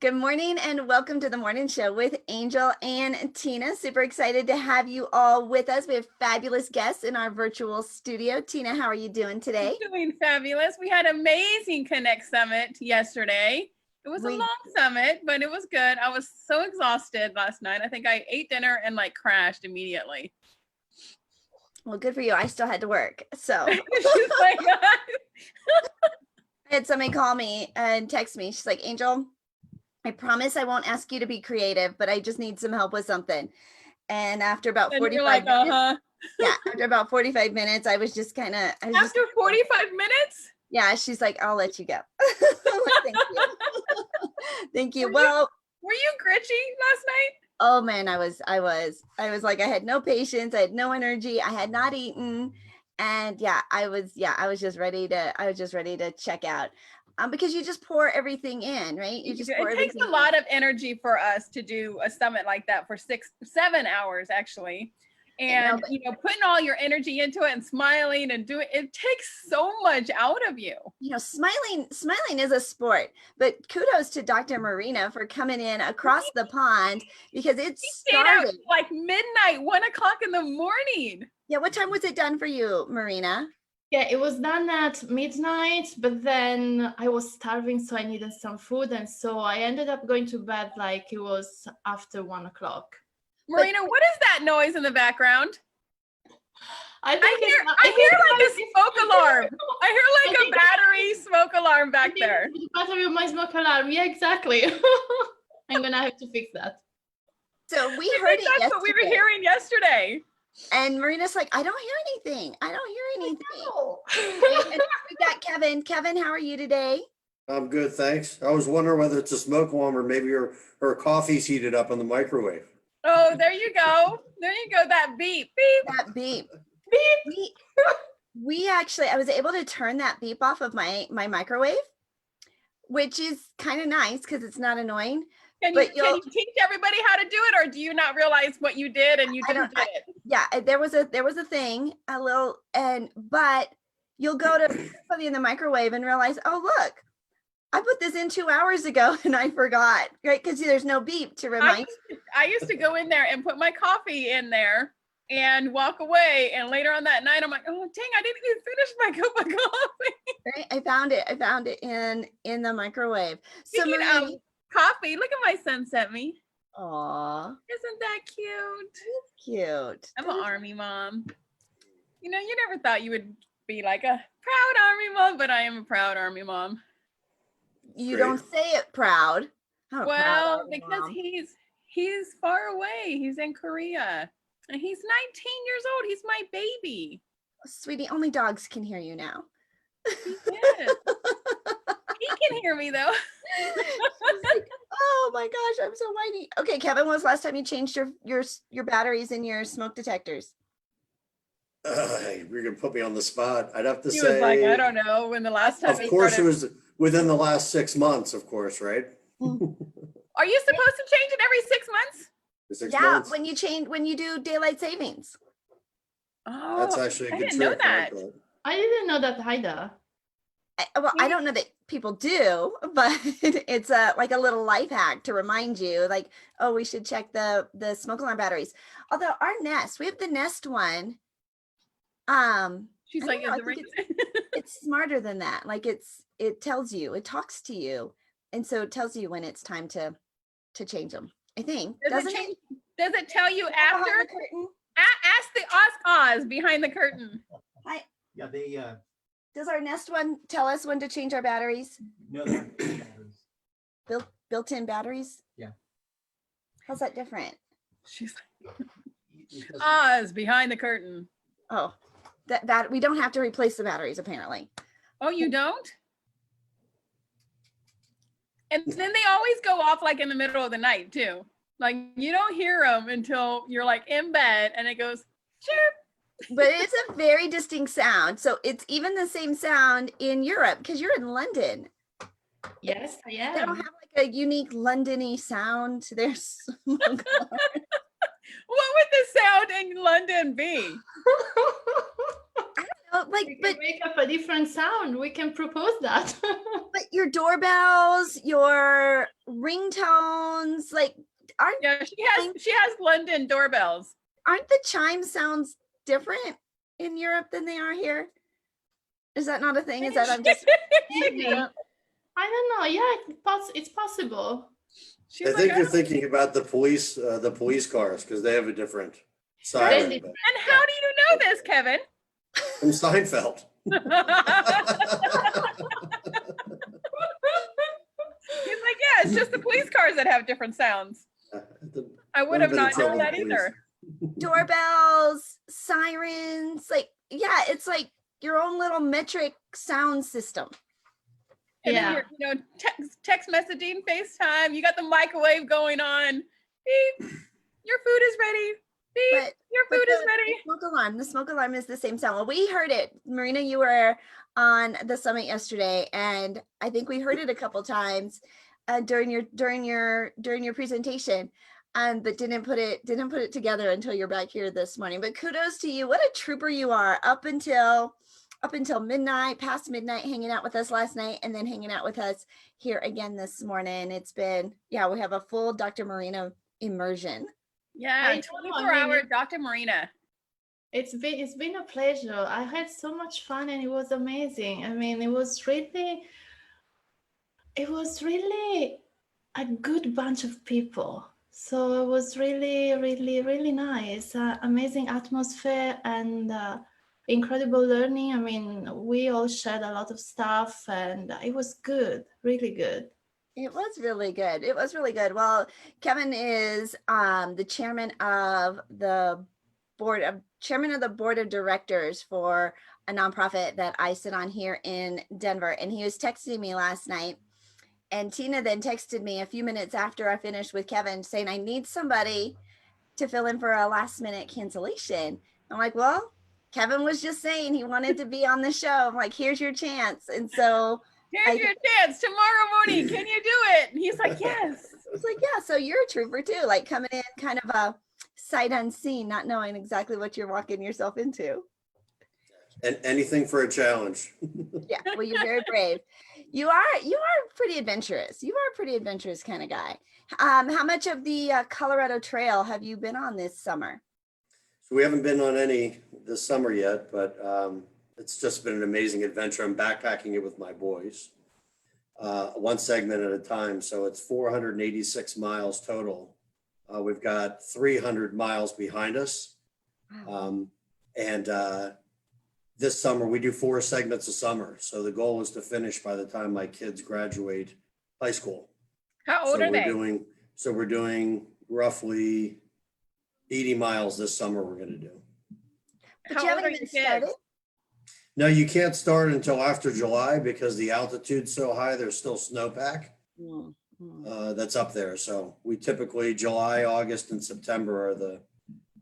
Good morning and welcome to the morning show with Angel and Tina. Super excited to have you all with us. We have fabulous guests in our virtual studio. Tina, how are you doing today? Doing fabulous. We had an amazing Connect Summit yesterday. It was a long summit, but it was good. I was so exhausted last night. I think I ate dinner and like crashed immediately. Well, good for you. I still had to work. So She's like, I had somebody call me and text me. She's like, Angel, I promise I won't ask you to be creative, but I just need some help with something. And after about 45 minutes, yeah, after about 45 minutes, I was just kind of, after 45 minutes? Yeah, she's like, I'll let you go. Thank you. Thank you. Were you gritchy last night? Oh man, I was like, I had no patience. I had no energy. I had not eaten. And I was just ready to check out. Because you just pour everything in, right? It takes a lot of energy for us to do a summit like that for 7 hours actually. And putting all your energy into it and smiling and doing it takes so much out of you. Smiling is a sport, but kudos to Dr. Marina for coming in across the pond because it started out like midnight, 1 o'clock in the morning. Yeah, what time was it done for you, Marina? Yeah, it was done at midnight, but then I was starving, so I needed some food. And so I ended up going to bed like it was after 1 o'clock. Marina, what is that noise in the background? I hear like a smoke alarm. I hear like a battery smoke alarm back there. The battery of my smoke alarm. Yeah, exactly. I'm going to have to fix that. So we heard it yesterday. That's what we were hearing yesterday. And Marina's like, I don't hear anything. And we got Kevin. Kevin, how are you today? I'm good, thanks. I was wondering whether it's a smoke alarm or maybe her coffee's heated up in the microwave. Oh, there you go. There you go. That beep, beep. That beep. Beep. I was able to turn that beep off of my microwave, which is kind of nice because it's not annoying. Can you teach everybody how to do it, or do you not realize what you did and you didn't do it? Yeah, there was a thing, but you'll go to put something in the microwave and realize, oh look, I put this in 2 hours ago and I forgot, right? Because there's no beep to remind. I used to go in there and put my coffee in there and walk away, and later on that night I'm like, oh dang, I didn't even finish my cup of coffee. Right? I found it in the microwave. Speaking of coffee, look at my son sent me. Aw, isn't that cute? It's cute. I'm an army mom. You never thought you would be like a proud army mom, but I am a proud army mom. You don't say it proud. Well, because he's far away. He's in Korea and he's 19 years old. He's my baby. Oh, sweetie, only dogs can hear you now. He is. He can hear me though. Like, oh my gosh, I'm so whiny. Okay, Kevin, when was the last time you changed your batteries in your smoke detectors? You're gonna put me on the spot. I'd have to say. He was like, I don't know when the last time. Of course, it was within the last 6 months. Of course, right? Are you supposed to change it every 6 months? 6 months. when you do daylight savings. Oh, that's actually a good trick. I didn't know that. I didn't know that either. I don't know that people do, but it's like a little life hack to remind you, like, oh, we should check the smoke alarm batteries. Although our Nest, we have the Nest one. She's like, it's smarter than that. Like it tells you, it talks to you, and so it tells you when it's time to change them. I think. Does it tell you after? Ask the Oz behind the curtain. Hi. Yeah, they Does our Nest one tell us when to change our batteries? No, they're batteries. Built-in batteries? Yeah. How's that different? She's like, Oz behind the curtain. Oh, that we don't have to replace the batteries apparently. Oh, you don't? And then they always go off like in the middle of the night too. Like you don't hear them until you're like in bed and it goes chirp. But it's a very distinct sound. So it's even the same sound in Europe because you're in London. Yes, I am. They don't have like a unique London-y sound to their smoke alarm. What would the sound in London be? I don't Oh, like, We can but make up a different sound. We can propose that. but your doorbells, your ringtones, like aren't Yeah, she has London doorbells. aren't the chime sounds different in Europe than they are here? Is that not a thing? Is that I'm just Maybe. I don't know. Yeah, it's possible. She's I like, think I you're don't- thinking about the police cars because they have a different Very siren. different. and how do you know this, Kevin? From Seinfeld. He's like, yeah, it's just the police cars that have different sounds. I would have not known that either. doorbells, sirens, like yeah, it's like your own little metric sound system. And Yeah. then you're, text messaging, FaceTime. You got the microwave going on. Beep. Your food is ready. Beep. But- Your But food is the ready. smoke alarm is the same sound. Well, we heard it. Marina, you were on the summit yesterday, and I think we heard it a couple times during your presentation, but didn't put it together until you're back here this morning. But kudos to you. What a trooper you are, up until midnight, past midnight, hanging out with us last night, and then hanging out with us here again this morning. It's been, yeah, we have a full Dr. Marina immersion. Yeah, I know, 24 I mean, hour Dr. Marina. It's been a pleasure. I had so much fun and it was amazing. I mean, it was really a good bunch of people. So it was really, really, really nice. Amazing atmosphere and incredible learning. I mean, we all shared a lot of stuff and it was good, really good. It was really good. It was really good. Well, Kevin is the chairman of the board of directors for a nonprofit that I sit on here in Denver. And he was texting me last night. And Tina then texted me a few minutes after I finished with Kevin saying, I need somebody to fill in for a last minute cancellation. I'm like, well, Kevin was just saying he wanted to be on the show. I'm like, here's your chance. And so Here's your chance tomorrow morning. Can you do it? And he's like, yes. it's like, yeah, so you're a trooper too, like coming in kind of a sight unseen, not knowing exactly what you're walking yourself into. And anything for a challenge. Yeah, well, you're very brave. You are pretty adventurous. You are a pretty adventurous kind of guy. How much of the Colorado Trail have you been on this summer? So we haven't been on any this summer yet, but it's just been an amazing adventure. I'm backpacking it with my boys, one segment at a time. So it's 486 miles total. We've got 300 miles behind us. Wow. And this summer, we do 4 segments a summer. So the goal is to finish by the time my kids graduate high school. How old are they? We're doing roughly 80 miles this summer we're going to do. But How you old haven't are even your started? kids? No, you can't start until after July because the altitude's so high, there's still snowpack that's up there. So we typically July, August, and September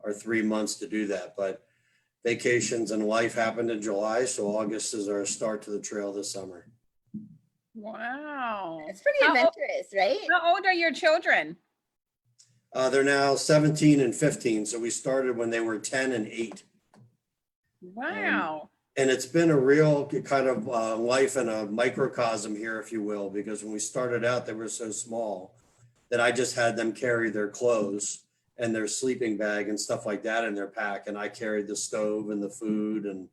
are 3 months to do that. But vacations and life happened in July. So August is our start to the trail this summer. Wow. It's pretty How old- adventurous, right? How old are your children? They're now 17 and 15. So we started when they were 10 and 8. Wow. And it's been a real kind of life in a microcosm here, if you will, because when we started out, they were so small that I just had them carry their clothes and their sleeping bag and stuff like that in their pack. And I carried the stove and the food and,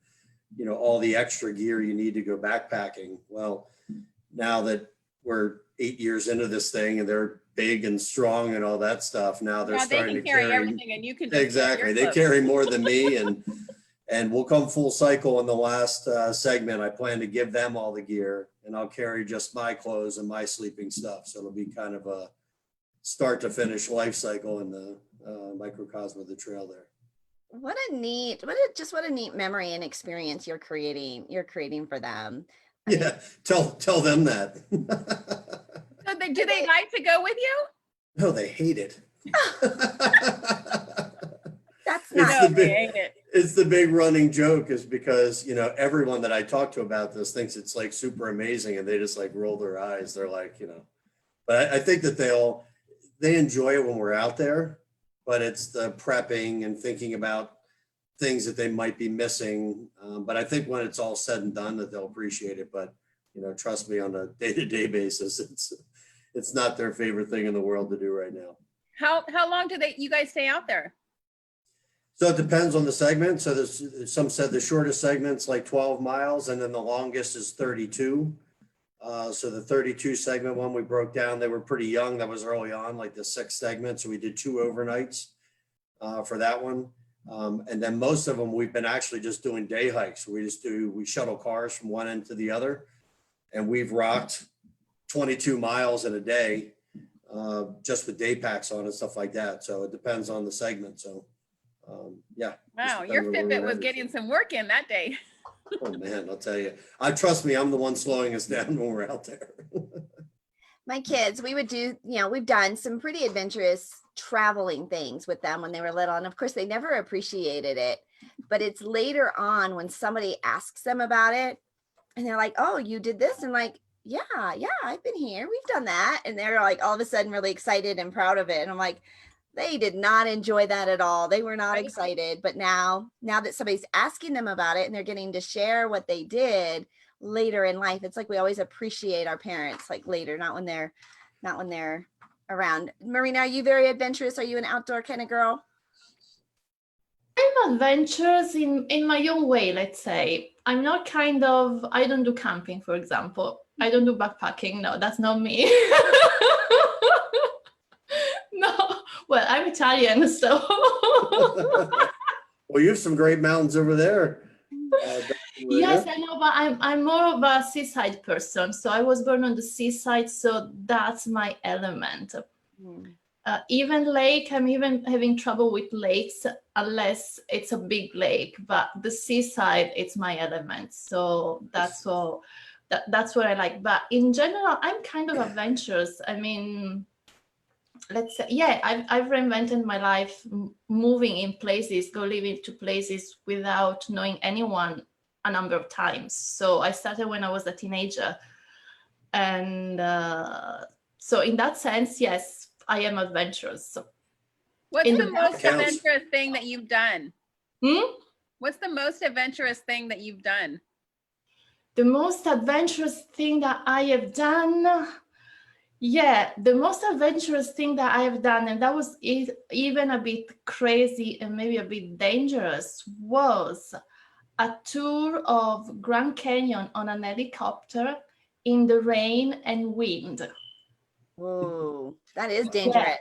all the extra gear you need to go backpacking. Well, now that we're 8 years into this thing and they're big and strong and all that stuff, now they're Now they starting can to carry everything and you can just Exactly. carry They your carry more than me and we'll come full cycle in the last segment. I plan to give them all the gear and I'll carry just my clothes and my sleeping stuff. So it'll be kind of a start to finish life cycle in the microcosm of the trail there. What a neat memory and experience you're creating for them. Yeah, tell them that. So do they like to go with you? No, they hate it. That's It's not the No, big- they ain't it. It's the big running joke is because, everyone that I talk to about this thinks it's like super amazing and they just like roll their eyes. They're like, but I think that they enjoy it when we're out there, but it's the prepping and thinking about things that they might be missing. But I think when it's all said and done that they'll appreciate it. But, you know, trust me, on a day-to-day basis, it's not their favorite thing in the world to do right now. How long do you guys stay out there? So it depends on the segment. So there's, some said the shortest segment's like 12 miles and then the longest is 32. So the 32 segment one we broke down, they were pretty young. That was early on, like the 6th segment. So we did 2 overnights for that one. And then most of them, we've been actually just doing day hikes. We shuttle cars from one end to the other. And we've rocked 22 miles in a day, just with day packs on and stuff like that. So it depends on the segment. So yeah. Wow, your Fitbit was getting some work in that day. Oh man, I'll tell you. Trust me, I'm the one slowing us down when we're out there. My kids, we would do, you know, we've done some pretty adventurous traveling things with them when they were little. And of course, they never appreciated it. But it's later on when somebody asks them about it and they're like, oh, you did this? And like, yeah, I've been here. We've done that. And they're like all of a sudden really excited and proud of it. And I'm like, they did not enjoy that at all. They were not excited. But now that somebody's asking them about it and they're getting to share what they did later in life, it's like we always appreciate our parents like later, not when they're around. Marina, are you very adventurous? Are you an outdoor kind of girl? I'm adventurous in my own way, let's say. I'm not I don't do camping, for example. I don't do backpacking. No, that's not me. No, well, I'm Italian, so. Well, you have some great mountains over there. Yes, I know, but I'm more of a seaside person. So I was born on the seaside, so that's my element. Even lake, I'm even having trouble with lakes unless it's a big lake. But the seaside, it's my element. So that's all. That's what I like. But in general, I'm kind of adventurous. I mean, let's say, yeah, I've reinvented my life, moving in places, go living to places without knowing anyone a number of times. So I started when I was a teenager. And so in that sense, yes, I am adventurous. What's the most adventurous thing that you've done? What's the most adventurous thing that you've done? The most adventurous thing that I have done, yeah, the most adventurous thing that I have done, and that was even a bit crazy and maybe a bit dangerous, was a tour of Grand Canyon on an helicopter in the rain and wind. Whoa, that is dangerous.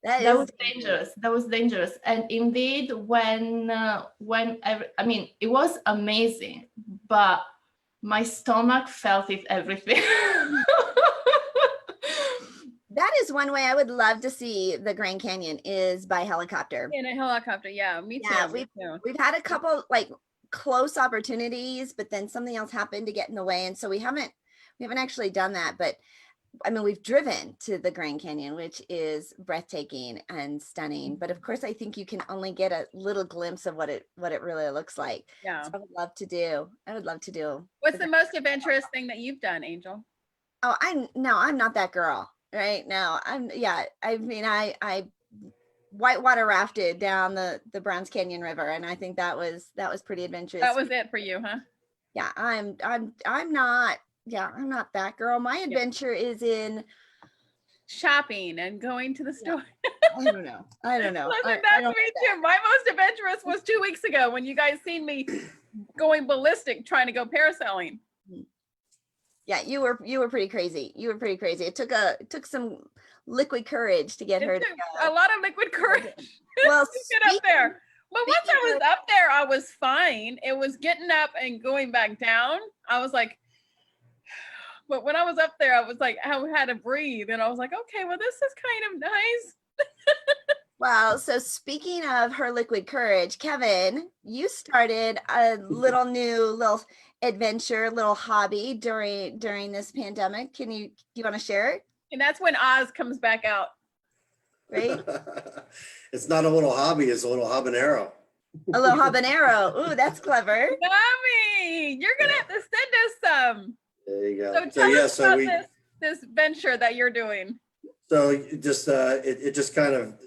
Yeah. That was dangerous. That was dangerous. And indeed, I mean, it was amazing, but my stomach felt it, everything. That is one way I would love to see the Grand Canyon is by helicopter. In a helicopter, yeah, me too. Yeah, we've had a couple like close opportunities, but then something else happened to get in the way, and so we haven't actually done that. But I mean, we've driven to the Grand Canyon, which is breathtaking and stunning. But of course, I think you can only get a little glimpse of what it really looks like. Yeah, so I would love to do. What's the most adventurous thing that you've done, Angel? Oh, I'm not that girl. Right now, I mean, I whitewater rafted down the Browns Canyon River, and I think that was pretty adventurous. That was it for you, huh? Yeah, I'm not that girl. My adventure is in shopping and going to the store. I don't know. Listen, that's me too. My most adventurous was 2 weeks ago when you guys seen me going ballistic trying to go parasailing. Yeah, you were pretty crazy. It took some liquid courage to get her to go. A lot of liquid courage. Well, to get up there. But once I was up there, I was fine. It was getting up and going back down. I was like, but when I was up there, I was like, I had to breathe. And I was like, okay, well, this is kind of nice. Well, so speaking of her liquid courage, Kevin, you started a little adventure, little hobby during this pandemic. Do you want to share it? And that's when Oz comes back out. Right? It's not a little hobby, it's a little habanero. A little habanero. Ooh, that's clever. Mommy, you're gonna have to send us some. There you go. So tell us about this venture that you're doing. So it just kind of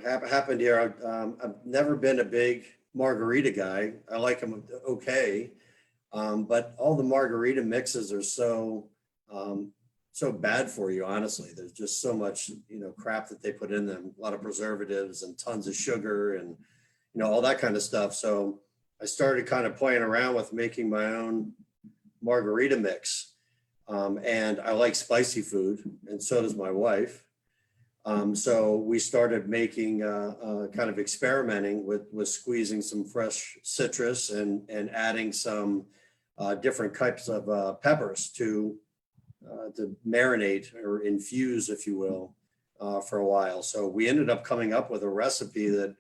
happened here. I've never been a big margarita guy. I like them okay. But all the margarita mixes are so bad for you, honestly. There's just so much, crap that they put in them, a lot of preservatives and tons of sugar and, all that kind of stuff. So I started kind of playing around with making my own margarita mix. And I like spicy food, and so does my wife. So we started making, kind of experimenting with squeezing some fresh citrus and adding some different types of peppers to marinate or infuse, if you will, for a while. So we ended up coming up with a recipe that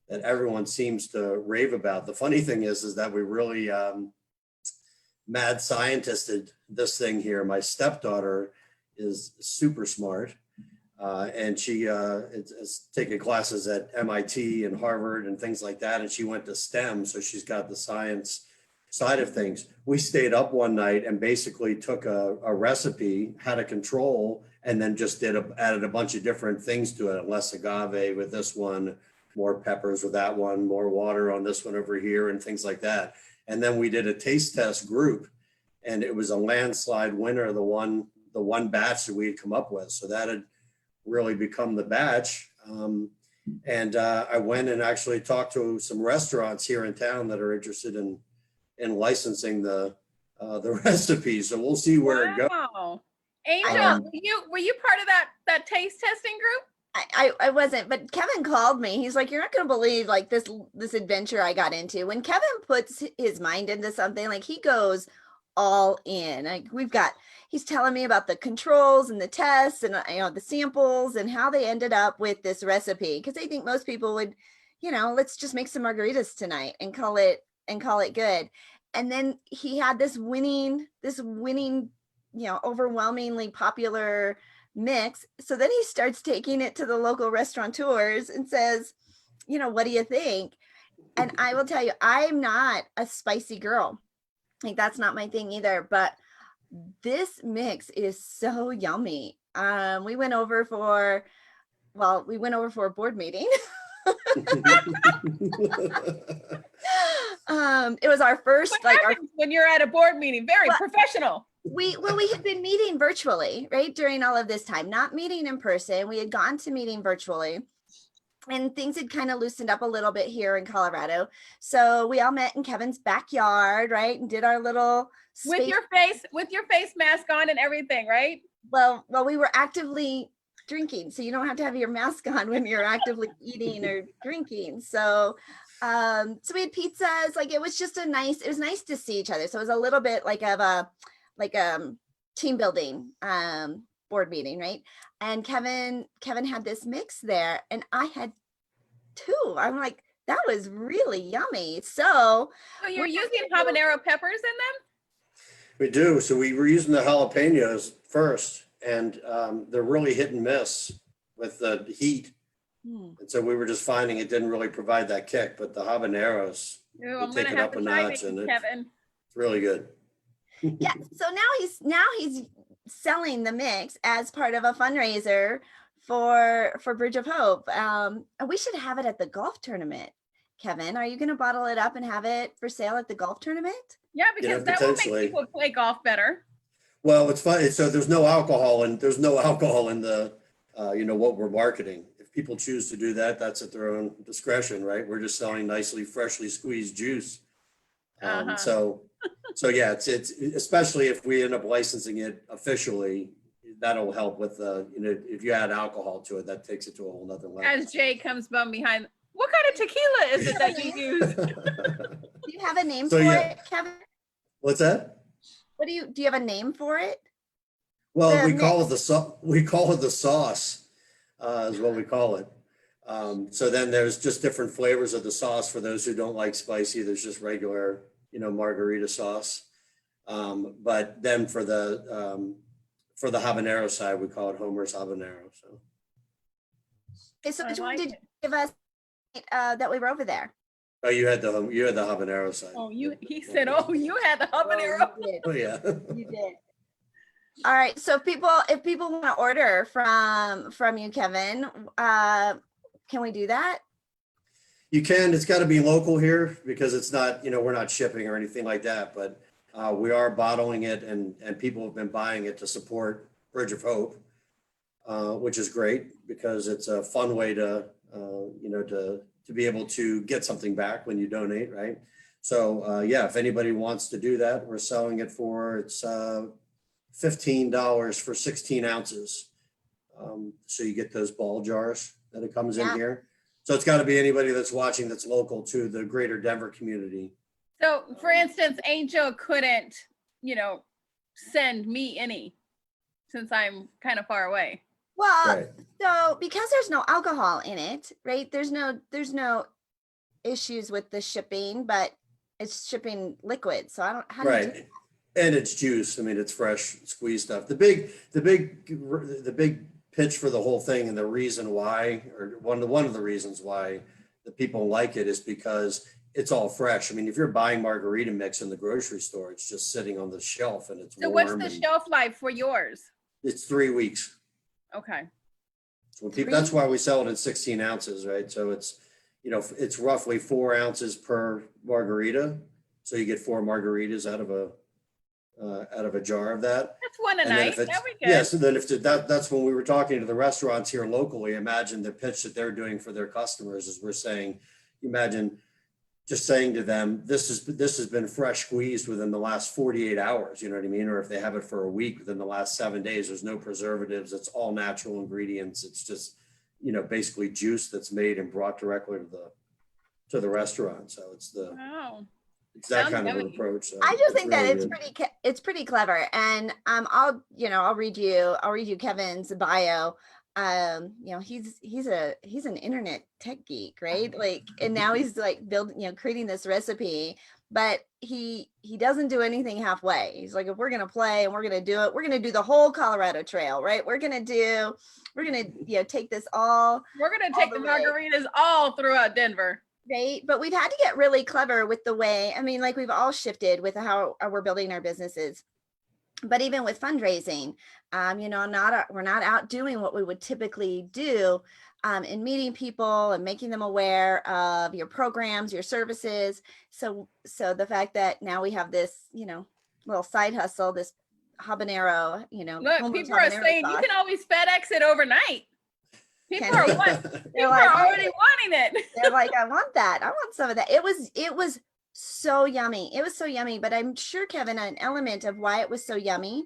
everyone seems to rave about. The funny thing is that we really mad scientisted this thing here. My stepdaughter is super smart. And she has taken classes at MIT and Harvard and things like that. And she went to STEM, so she's got the science side of things. We stayed up one night and basically took a recipe, had a control, and then just added a bunch of different things to it. Less agave with this one, more peppers with that one, more water on this one over here, and things like that. And then we did a taste test group, and it was a landslide winner, the one batch that we had come up with. So that had really become the batch. And I went and actually talked to some restaurants here in town that are interested in licensing the recipe. So we'll see where it goes. Angel, were you part of that taste testing group? I wasn't, but Kevin called me. He's like, you're not going to believe like this adventure I got into. When Kevin puts his mind into something, like he goes all in. Like he's telling me about the controls and the tests and the samples and how they ended up with this recipe. Cause I think most people would, let's just make some margaritas tonight and call it good. And then he had this winning, overwhelmingly popular mix. So then he starts taking it to the local restaurateurs and says, what do you think? And I will tell you, I'm not a spicy girl. Like that's not my thing either, but this mix is so yummy. We went over for a board meeting. It was our first when you're at a board meeting, very professional. We had been meeting virtually, right? During all of this time, not meeting in person. We had gone to meeting virtually. And things had kind of loosened up a little bit here in Colorado. So we all met in Kevin's backyard, right? And did our little with your face mask on and everything, right? Well, we were actively drinking. So you don't have to have your mask on when you're actively eating or drinking. So we had pizzas. Like it was nice to see each other. So it was a little bit like a team building board meeting, right? And Kevin had this mix there and I had two. I'm like, that was really yummy. So you're using habanero peppers in them? We do. So we were using the jalapenos first, and they're really hit and miss with the heat. And so we were just finding it didn't really provide that kick, but the habaneros, take it up a notch, and it's really good. Yeah. So now he's selling the mix as part of a fundraiser for Bridge of Hope. We should have it at the golf tournament. Kevin, are you going to bottle it up and have it for sale at the golf tournament? Yeah, because that will make people play golf better. Well, it's fun. So there's no alcohol in the, what we're marketing. If people choose to do that, that's at their own discretion, right? We're just selling nicely, freshly squeezed juice. So yeah, it's especially if we end up licensing it officially, that'll help with if you add alcohol to it, that takes it to a whole nother level. As Jay comes bum behind, what kind of tequila is it that you use? Do you have a name for it, Kevin? What's that? Do you have a name for it? Well, we call it the sauce, is what we call it. So then there's just different flavors of the sauce for those who don't like spicy. There's just regular, margarita sauce. But then for the habanero side, we call it Homer's habanero. So which one did you give us that we were over there? Oh, you had the habanero side. Oh, you had the habanero. Oh yeah. You did. All right. So if people want to order from you, Kevin, can we do that? You can, it's got to be local here because it's not, we're not shipping or anything like that, but we are bottling it and people have been buying it to support Bridge of Hope, which is great because it's a fun way to, to be able to get something back when you donate, right? So yeah, if anybody wants to do that, we're selling it for, it's $15 for 16 ounces. So you get those ball jars that it comes in here. So it's got to be anybody that's watching that's local to the greater Denver community. So for instance, Angel couldn't, send me any since I'm kind of far away. Well, Right. so because there's no alcohol in it, right? There's no issues with the shipping, but it's shipping liquid. So I don't, how do you do Right. And it's juice. I mean, it's fresh squeezed stuff. The big pitch for the whole thing and the reason why, or one of the reasons why the people like it is because it's all fresh. I mean, if you're buying margarita mix in the grocery store, it's just sitting on the shelf and it's So warm. what's the shelf life for yours? It's 3 weeks. Okay. So that's why we sell it in 16 ounces, right? So it's, it's roughly 4 ounces per margarita. So you get 4 margaritas out of a jar of that. That's one a night. That we good. Yeah, so then that's when we were talking to the restaurants here locally, imagine the pitch that they're doing for their customers is we're saying, imagine just saying to them, this has been fresh squeezed within the last 48 hours, you know what I mean? Or if they have it for a week within the last 7 days, there's no preservatives, it's all natural ingredients. It's just, basically juice that's made and brought directly to the restaurant. So it's that Sounds kind of an yummy. approach. So I just think that really it's pretty clever, and I'll read you Kevin's bio. He's an internet tech geek, right? Like, and now he's like building, creating this recipe, but he doesn't do anything halfway. He's like, if we're gonna play and we're gonna do it, we're gonna do the whole Colorado Trail, right? We're gonna take this all. We're gonna take the margaritas all throughout Denver. Right. But we've had to get really clever with the way, I mean, like we've all shifted with how we're building our businesses. But even with fundraising, we're not out doing what we would typically do in meeting people and making them aware of your programs, your services. So the fact that now we have this, little side hustle, this habanero, look, people are saying sauce. You can always FedEx it overnight. People are already wanting it. They're like, I want that. I want some of that. It was so yummy. It was so yummy. But I'm sure, Kevin, an element of why it was so yummy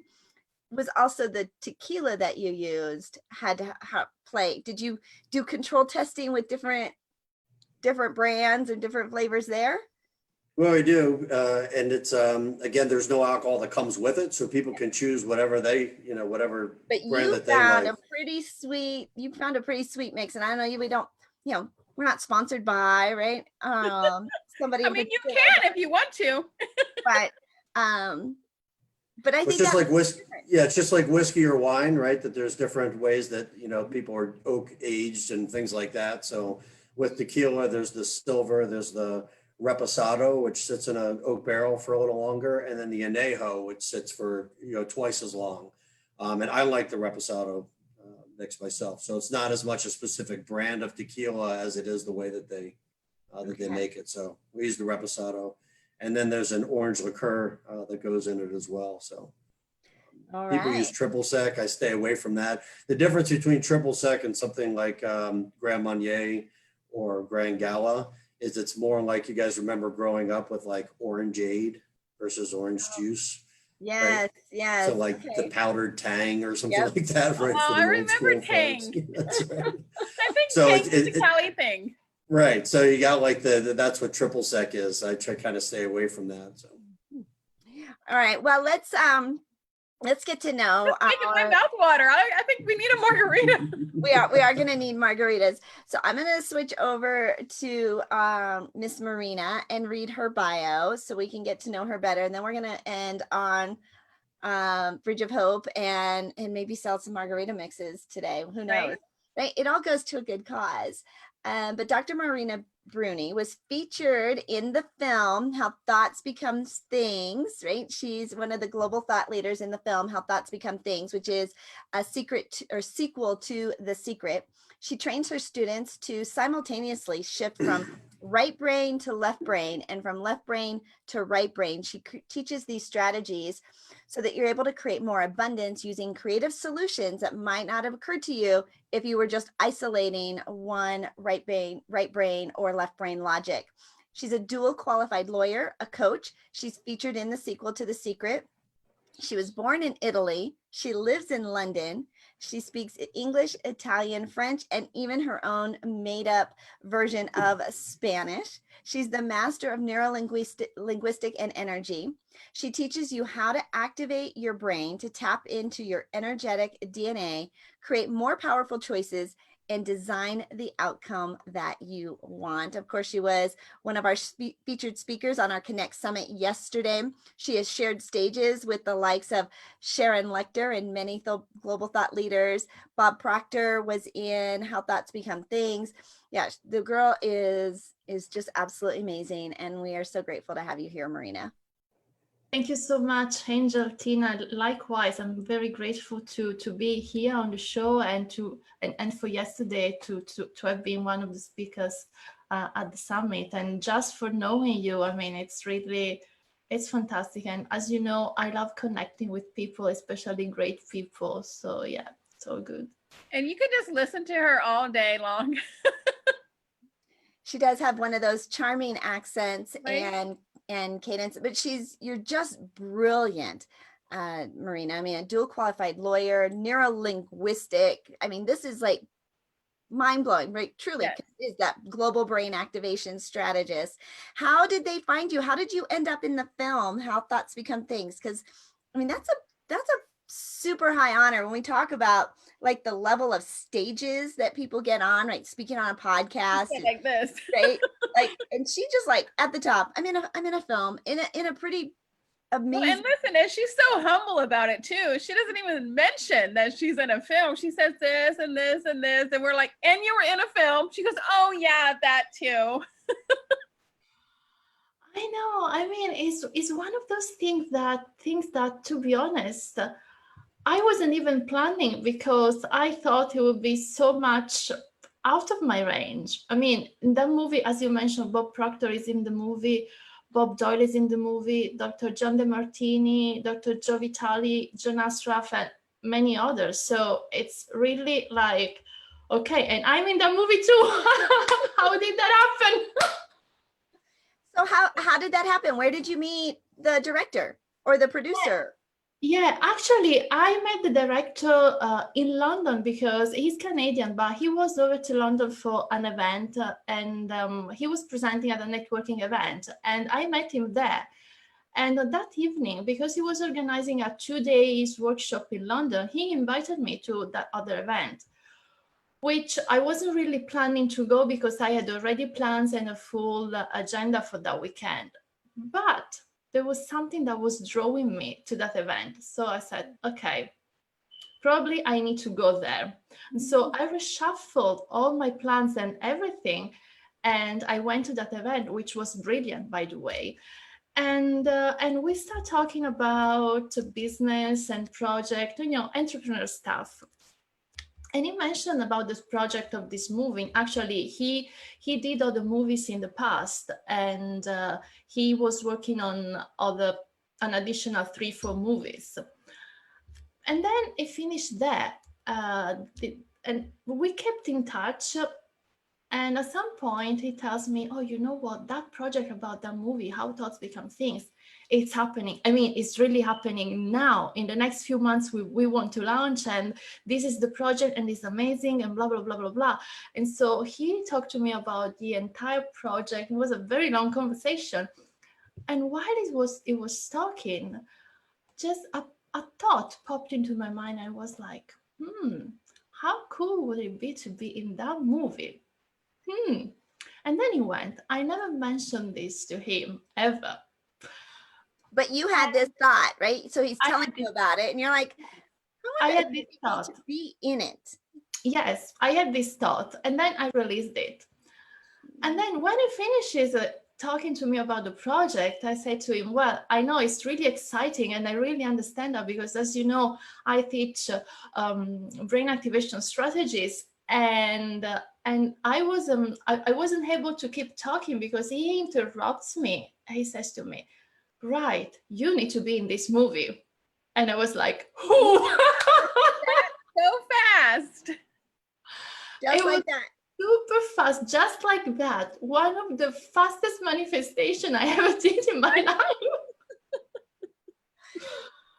was also the tequila that you used had to play. Did you do control testing with different brands and different flavors there? Well, we do. And it's, again, there's no alcohol that comes with it. So people can choose whatever whatever brand that they like. You found a pretty sweet mix. And I know we don't, we're not sponsored by, right? Somebody. I mean, you can if you want to. But I think it's just like whiskey. Yeah, it's just like whiskey or wine, right? That there's different ways that, people are oak aged and things like that. So with tequila, there's the silver, there's the reposado, which sits in an oak barrel for a little longer, and then the añejo, which sits for twice as long. And I like the reposado mix myself, so it's not as much a specific brand of tequila as it is the way that they make it. So we use the reposado, and then there's an orange liqueur that goes in it as well. So people use triple sec. I stay away from that. The difference between triple sec and something like Grand Marnier or Grand Gala is it's more like, you guys remember growing up with like orangeade versus orange juice. Yes, right? Yes. So like the powdered Tang or something like that. Right? Oh, I remember Tang. That's right. I think so Tang is a Cali thing. Right. So you got like that's what triple sec is. I try kind of stay away from that. So. All right. Well, let's get to know. Making my mouth water. I think we need a margarita. we are going to need margaritas. So I'm going to switch over to Miss Marina and read her bio so we can get to know her better. And then we're going to end on Bridge of Hope and maybe sell some margarita mixes today. Who knows? Right? It all goes to a good cause. But Dr. Marina Bruni was featured in the film How Thoughts Become Things, right? She's one of the global thought leaders in the film How Thoughts Become Things, which is a sequel to The Secret. She trains her students to simultaneously shift from right brain to left brain and from left brain to right brain. She teaches these strategies so that you're able to create more abundance using creative solutions that might not have occurred to you if you were just isolating one right brain or left brain logic. She's a dual qualified lawyer, a coach. She's featured in the sequel to The Secret. She was born in Italy. She lives in London. She speaks English, Italian, French, and even her own made up version of Spanish. She's the master of linguistic and energy. She teaches you how to activate your brain to tap into your energetic DNA, create more powerful choices, and design the outcome that you want. Of course, she was one of our featured speakers on our Connect Summit yesterday. She has shared stages with the likes of Sharon Lechter and many global thought leaders. Bob Proctor was in How Thoughts Become Things. Yeah, the girl is just absolutely amazing. And we are so grateful to have you here, Marina. Thank you so much, Angel, Tina. Likewise, I'm very grateful to be here on the show and for yesterday to have been one of the speakers at the summit. And just for knowing you, I mean, it's fantastic. And as you know, I love connecting with people, especially great people. So yeah, so good. And you could just listen to her all day long. She does have one of those charming accents, right? and cadence, but you're just brilliant, Marina. I mean, a dual qualified lawyer, neurolinguistic. I mean, this is like mind blowing, right? Truly, Yes. is that global brain activation strategist. How did they find you? How did you end up in the film How Thoughts Become Things? Because I mean, that's a super high honor when we talk about like the level of stages that people get on, right? Speaking on a podcast, like this, right? Like, and she just like at the top. I'm in a film in a pretty amazing. Well, and listen, and she's so humble about it too. She doesn't even mention that she's in a film. She says this and this and this, and we're like, and you were in a film. She goes, oh yeah, that too. I know. I mean, it's one of those things that, to be honest, I wasn't even planning because I thought it would be so much out of my range. I mean, in that movie, as you mentioned, Bob Proctor is in the movie, Bob Doyle is in the movie, Dr. John DeMartini, Dr. Joe Vitale, John Ashraf, and many others. So it's really like, okay, and I'm in that movie too. How did that happen? So how did that happen? Where did you meet the director or the producer? Yeah, actually, I met the director in London because he's Canadian, but he was over to London for an event and he was presenting at a networking event. And I met him there. And that evening, because he was organizing a 2-day workshop in London, he invited me to that other event, which I wasn't really planning to go because I had already plans and a full agenda for that weekend. But there was something that was drawing me to that event. So I said, okay, probably I need to go there. And so I reshuffled all my plans and everything. And I went to that event, which was brilliant, by the way. And we start talking about business and project, entrepreneur stuff. And he mentioned about this project of this movie. Actually, he did other movies in the past, and he was working on an additional 3-4 movies. And then it finished there. And we kept in touch. And at some point, he tells me, oh, you know what? That project about that movie, How Thoughts Become Things, it's happening. I mean, it's really happening now. In the next few months, we want to launch, and this is the project, and it's amazing, and blah, blah, blah, blah, blah. And so he talked to me about the entire project. It was a very long conversation. And while it was talking, just a thought popped into my mind. I was like, how cool would it be to be in that movie? And then he went. I never mentioned this to him ever. But you had this thought, right? So he's telling you about it, and you're like, I had this thought to be in it. Yes, I had this thought, and then I released it. And then when he finishes talking to me about the project, I said to him, well, I know it's really exciting, and I really understand that because, as you know, I teach brain activation strategies. And I wasn't able to keep talking because he interrupts me. He says to me, right, you need to be in this movie. And I was like, who? So fast. Just like that. Super fast, just like that. One of the fastest manifestation I ever did in my life.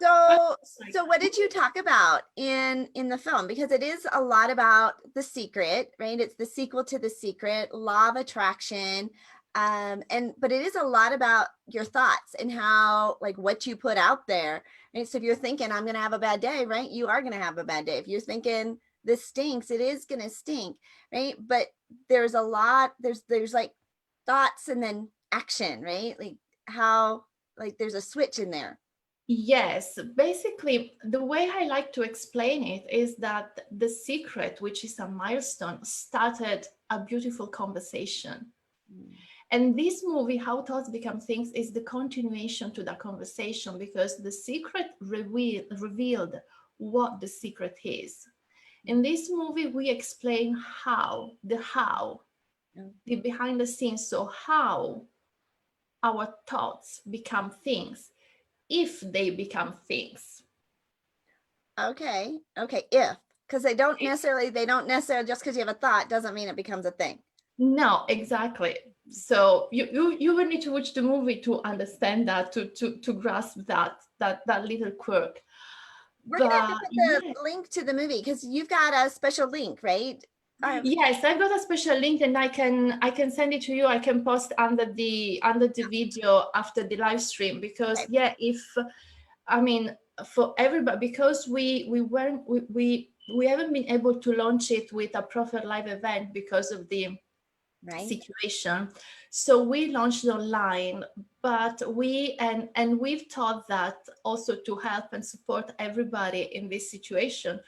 So what did you talk about in the film? Because it is a lot about The Secret, right? It's the sequel to The Secret, law of attraction. But it is a lot about your thoughts and how, like, what you put out there. Right? So if you're thinking I'm gonna have a bad day, right? You are gonna have a bad day. If you're thinking this stinks, it is gonna stink, right? But there's a lot, there's like thoughts and then action, right? Like how, like there's a switch in there. Yes, basically, the way I like to explain it is that The Secret, which is a milestone, started a beautiful conversation. And this movie, How Thoughts Become Things, is the continuation to that conversation, because The Secret revealed what the secret is. In this movie, we explain the behind the scenes. So how our thoughts become things, if they become things. Okay. If, because they don't necessarily just because you have a thought doesn't mean it becomes a thing. No, exactly. So you will need to watch the movie to understand that, to grasp that little quirk. We're gonna have to put the link to the movie because you've got a special link, right? Yes, I've got a special link, and I can send it to you. I can post under the video after the live stream, because for everybody, because we haven't been able to launch it with a proper live event because of the situation. So we launched online, but we've thought that also to help and support everybody in this situation,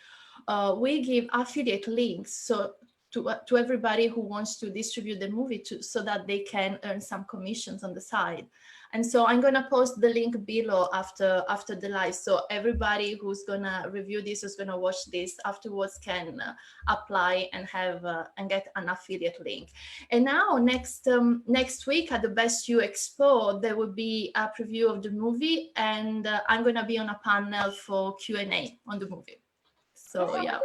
we give affiliate links so to everybody who wants to distribute the movie so that they can earn some commissions on the side. And so I'm gonna post the link below after the live, so everybody who's gonna review this, who's gonna watch this afterwards, can apply and have and get an affiliate link. And now next week at the Best You Expo, there will be a preview of the movie, and I'm gonna be on a panel for Q&A on the movie. So yeah.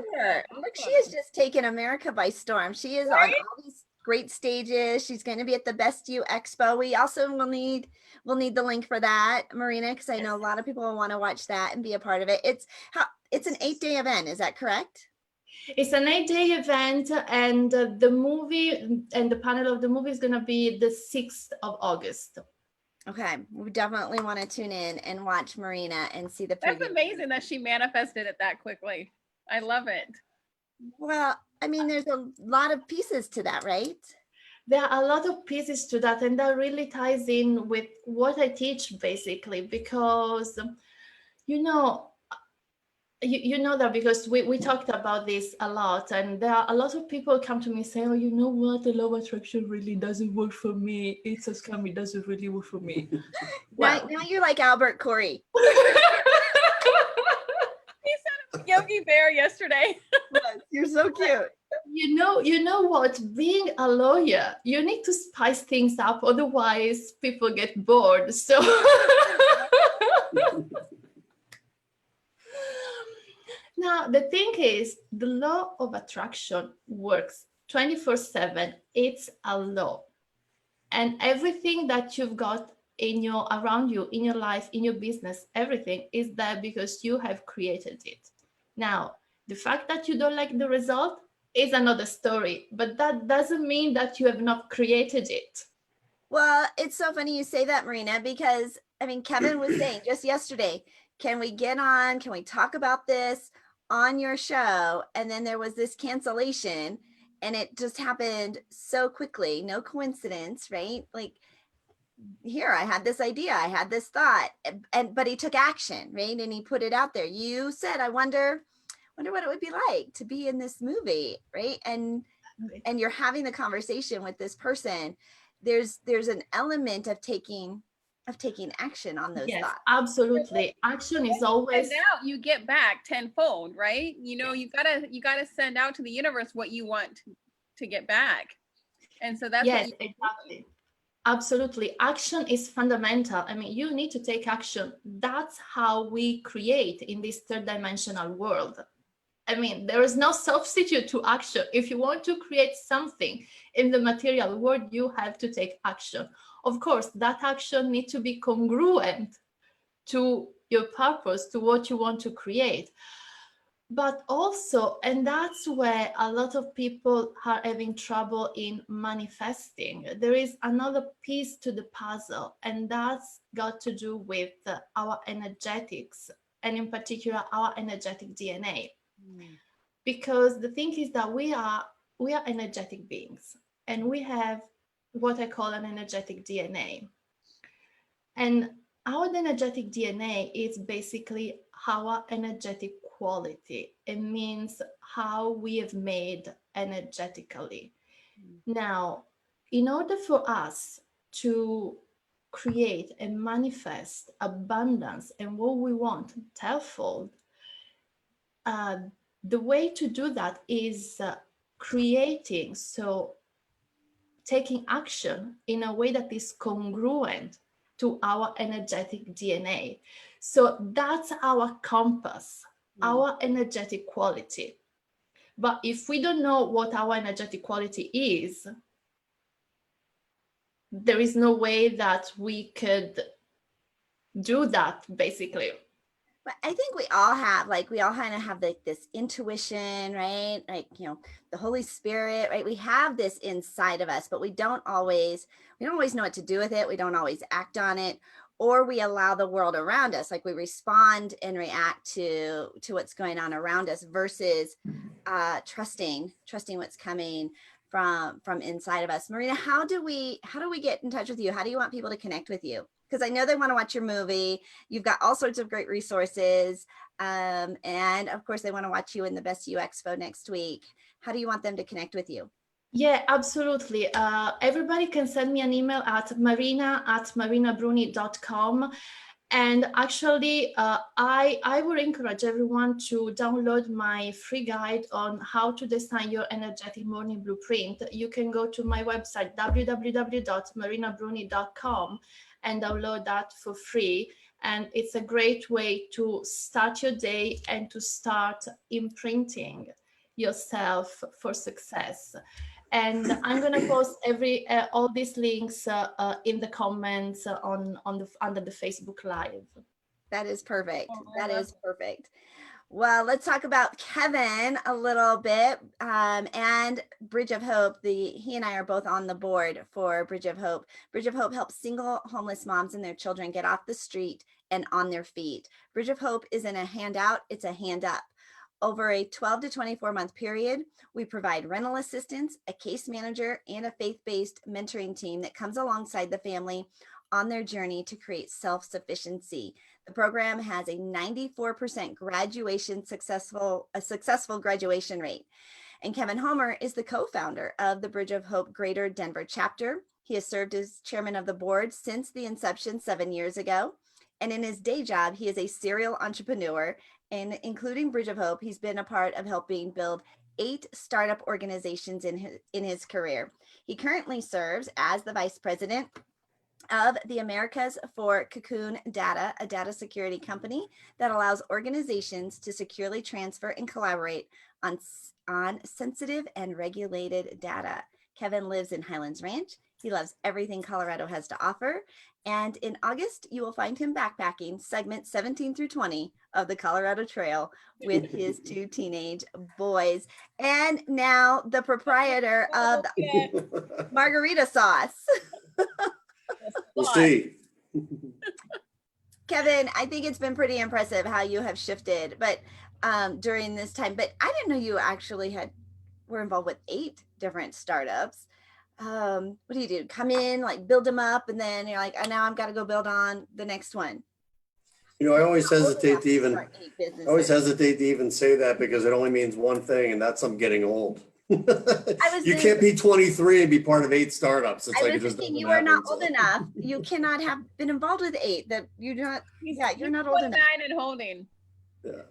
Look, she has just taken America by storm. She is on all these great stages. She's going to be at the Best You Expo. We also will need the link for that, Marina, because I know a lot of people will want to watch that and be a part of it. It's an 8-day event. Is that correct? It's an 8-day event, and the movie and the panel of the movie is going to be the 6th of August. Okay, we definitely want to tune in and watch Marina and see the preview. That's amazing that she manifested it that quickly. I love it. Well, I mean, there's a lot of pieces to that, right? There are a lot of pieces to that, and that really ties in with what I teach, basically, because you know that because we talked about this a lot, and there are a lot of people come to me saying, oh, you know what, the law of attraction really doesn't work for me. It's a scam, it doesn't really work for me. Now you're like Albert Corey. Yogi Bear yesterday. Yes, you're so cute. You know what? Being a lawyer, you need to spice things up, otherwise people get bored. So now the thing is, the law of attraction works 24/7. It's a law, and everything that you've got around you, in your life, in your business, everything is there because you have created it. Now, the fact that you don't like the result is another story, but that doesn't mean that you have not created it. Well, it's so funny you say that, Marina, because I mean, Kevin was saying just yesterday, can we talk about this on your show? And then there was this cancellation, and it just happened so quickly, no coincidence, right? Like, here, I had this idea, I had this thought, but he took action, right? And he put it out there. You said, I wonder what it would be like to be in this movie, right? And you're having the conversation with this person. There's an element of taking of taking action on those Yes, thoughts. absolutely. Action is always send out, you get back tenfold, right? You know, you gotta send out to the universe what you want to get back. And so that's yes, what you exactly. Absolutely. Action is fundamental. I mean, you need to take action. That's how we create in this third dimensional world. I mean, there is no substitute to action. If you want to create something in the material world, you have to take action. Of course, that action needs to be congruent to your purpose, to what you want to create. But also, and that's where a lot of people are having trouble in manifesting. There is another piece to the puzzle, and that's got to do with our energetics, and in particular, our energetic DNA. Because the thing is that we are energetic beings, and we have what I call an energetic DNA. And our energetic DNA is basically our energetic quality. It means how we have made energetically. Now, in order for us to create and manifest abundance and what we want tenfold, the way to do that is taking action in a way that is congruent to our energetic DNA. So that's our compass, our energetic quality. But if we don't know what our energetic quality is, there is no way that we could do that, basically. But I think we all kind of have like this intuition, right? Like, you know, the Holy Spirit, right? We have this inside of us, but we don't always know what to do with it. We don't always act on it, or we allow the world around us, like we respond and react to what's going on around us versus trusting what's coming from inside of us. Marina, how do we get in touch with you? How do you want people to connect with you? Because I know they want to watch your movie. You've got all sorts of great resources. And of course, they want to watch you in the Best You Expo next week. How do you want them to connect with you? Yeah, absolutely. Everybody can send me an email at marina@marinabruni.com. And actually, I would encourage everyone to download my free guide on how to design your energetic morning blueprint. You can go to my website, www.marinabruni.com, and download that for free. And it's a great way to start your day and to start imprinting yourself for success. And I'm going to post all these links in the comments under the Facebook Live. That is perfect. That is perfect. Well, let's talk about Kevin a little bit, and Bridge of Hope. He and I are both on the board for Bridge of Hope. Bridge of Hope helps single homeless moms and their children get off the street and on their feet. Bridge of Hope isn't a handout, it's a hand up. Over a 12 to 24 month period, we provide rental assistance, a case manager, and a faith-based mentoring team that comes alongside the family on their journey to create self-sufficiency. The program has a 94% successful graduation rate. And Kevin Homer is the co-founder of the Bridge of Hope Greater Denver chapter. He has served as chairman of the board since the inception 7 years ago. And in his day job, he is a serial entrepreneur. And including Bridge of Hope, he's been a part of helping build 8 startup organizations in his career. He currently serves as the vice president of the Americas for Cocoon Data, a data security company that allows organizations to securely transfer and collaborate on sensitive and regulated data. Kevin lives in Highlands Ranch. He loves everything Colorado has to offer. And in August, you will find him backpacking segments 17 through 20 of the Colorado Trail with his 2 teenage boys. And now the proprietor of the Margarita sauce. We'll see. Kevin, I think it's been pretty impressive how you have shifted, but during this time. But I didn't know you actually were involved with 8 different startups. What do you do? Come in, like build them up, and then you're like, oh, now I've got to go build on the next one. You know, I always hesitate to even say that because it only means one thing, and that's I'm getting old. You can't be 23 and be part of 8 startups. It's I like was it just thinking doesn't you are not happen, old so. enough. You cannot have been involved with 8. That you're not. Yeah, you're not old enough. 29 and holding. Yeah.